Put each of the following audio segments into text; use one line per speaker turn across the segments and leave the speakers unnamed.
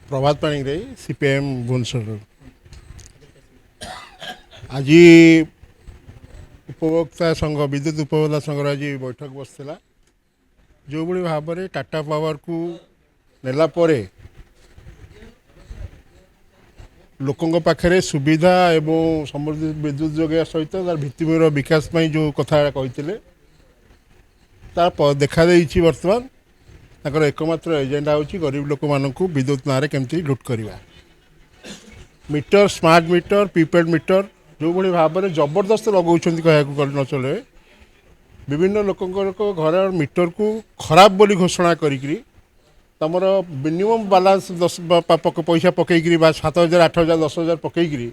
प्रभात Panigrahi CPM Bhubaneswar. आज उपभोक्ता संघ विद्युत उपभोक्ता संघ आज बैठक बसला जो भाई भाव में टाटा पावर को नेला परे लोकों पाखे सुविधा एवं समृद्धि विद्युत जोगे सहित तार भित्तिभूमिर विकास जो कथा कही देखा बर्तमान ताकर एकमात्र एजेंडा होची गरीब लोक मानू विद्युत ना केमती लुट करवा। Metre smart meter prepaid meter जो भाई भाव में जबरदस्त लगाउछन्ति कहया न चले विभिन्न लोकंकर घर मीटर को खराब बोली घोषणा करी तमर मिनिमम बालांस 10 पैसा पकईकरी 7,000 8,000 10,000 पकईकरी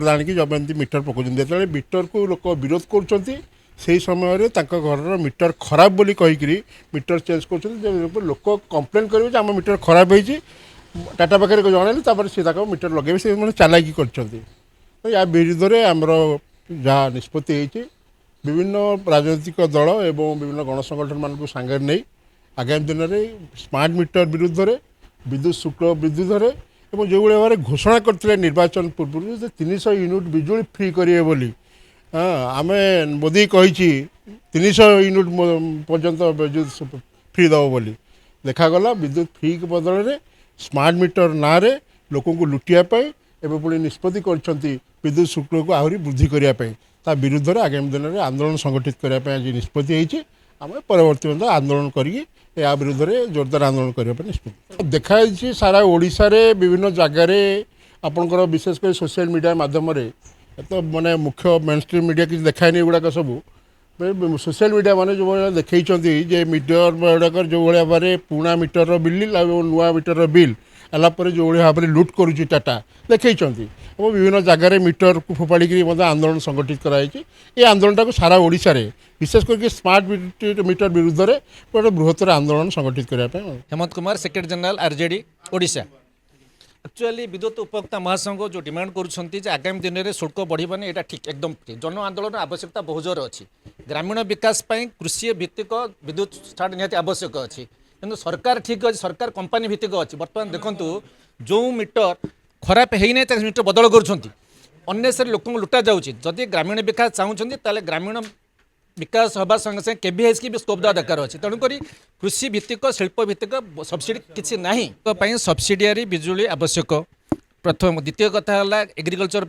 जाणी जब एमती मीटर पकाउछन्ति जेतले मीटर को लोक विरोध करुछन्ति से समय घर मीटर खराब बोली कहीकि मीटर चेंज कर लोक कंप्लेन करेंगे आम मीटर खराब होती टाटा पाखे जनइले सी मीटर लगे से मैंने चालाकी कर या विरुद्ध में आमर जहाँ निष्पत्ति विभिन्न राजनीतिक दल एवं विभिन्न गणसंगठन मान सांगे नहीं आगामी दिन में स्मार्ट मीटर विरुद्ध में विद्युत शुल्क विरुद्ध में जो भाव में घोषणा करते निर्वाचन पूर्व 300 यूनिट बिजुली फ्री करेंगे बोली। हाँ आम मोदी कही 300 यूनिट पर्यंत विद्युत फ्री दब बोली देखागला विद्युत फ्री के बदल में स्मार्ट मीटर ना लोक लुटियापाई एवं पुणी निष्पत्ति कर विद्युत शुल्क को आहरी वृद्धि करने विरुद्ध में आगामी दिन में आंदोलन संगठित करने आज निष्पत्ति आम परवर्ती आंदोलन करी विरुद्ध में जोरदार आंदोलन करने निष्पत्ति देखा सारा ओडिशा रे विभिन्न जगार आपंकर विशेषकर सोशल मीडिया माध्यम तो माने मुख्य मेन स्ट्रीम मीडिया किसी देखानी गुड़ाक सब सोशल मीडिया माने जो देखते मीटर गुड़ाक जो भाव में पुणा मीटर बिल नुआ मीटर बिल आलापर जो भाव में लुट करुच्ची टाटा देखते और विभिन्न जगार मीटर को फोपाड़ी आंदोलन संगठित कराई ये आंदोलन को सारा ओडिशा रे विशेष करके स्मार्ट मीटर विरुद्ध में गोटे बृहत्तर आंदोलन संगठित करने।
Hemant Kumar secretary general RJD Odisha. Actually विद्युत उपभोक्ता महासंघ जो डिमांड करुँच आगामी दिन में शुल्क बढ़ानी यहाँ ठीक एकदम जन आंदोलन आवश्यकता बहुत जोर अच्छी ग्रामीण विकास कृषि भित्तिक विद्युत स्टार्ट निहाती आवश्यक अच्छी किंतु सरकार ठीक अच्छे सरकार कंपानी भित्तिक अच्छी बर्तमान देखूँ जो मीटर खराब होना मीटर बदल करेसरी लोक लुटा जाऊँगी जदि ग्रामीण विकास चाहूँगी ग्रामीण विकास हवा संगे संगे केवीएच की भी स्कोप देवा दरकार अच्छे तेणुक कृषि भित्तिक शिल्प भित्तिक सब्सिडी किसी ना सब्सिडियरी बिजुली आवश्यक प्रथम द्वितीय कथा है एग्रिकल्चर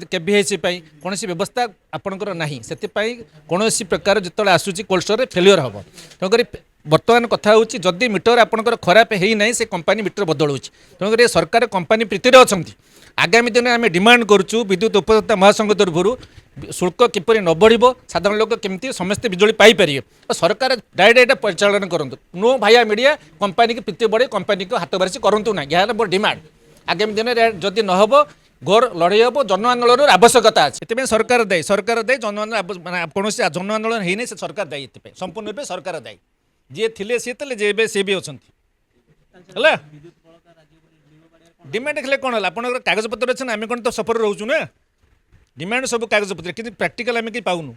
केवीएच कौन व्यवस्था आपंकर ना से कौन प्रकार जो आसूँ कोल्ड स्टोर फेल्युअर हम तेणुक बर्तमान कथा हूँ जदि मीटर आपंकर खराब होना से कंपानी मीटर बदलू तेणुक सरकार कंपानी प्रीतिर अच्छा आगामी दिन में आम डिमांड करुँ विद्युत उपभोक्ता महासंघ तरफ शुल्क किपर न बढ़ साधारण लोक केमती समस्ते बिजुली पाइपर और सरकार डायरेक्ट यहाँ परिचालन करूँ नो भाया मीडिया कंपानी की प्रीति बढ़े कंपानी को हाथ बारिश करूँ ना यह मोर डिमांड आगामी दिन में जदि नहब घोर लड़े हम जन आंदोलन आवश्यकता अच्छे सरकार दायी जन आंदोलन कौन जन आंदोलन होनी से सरकार दायी संपूर्ण रूप सरकार दायी जी थे सी सी भी अच्छा है डिमांड खेले कौन है आप कागज पत्र अच्छे आम कौन तो सफर रोचु ना डिमांड सब कागज पत्र कि प्रैक्टिकल आम कहीं पाऊनु।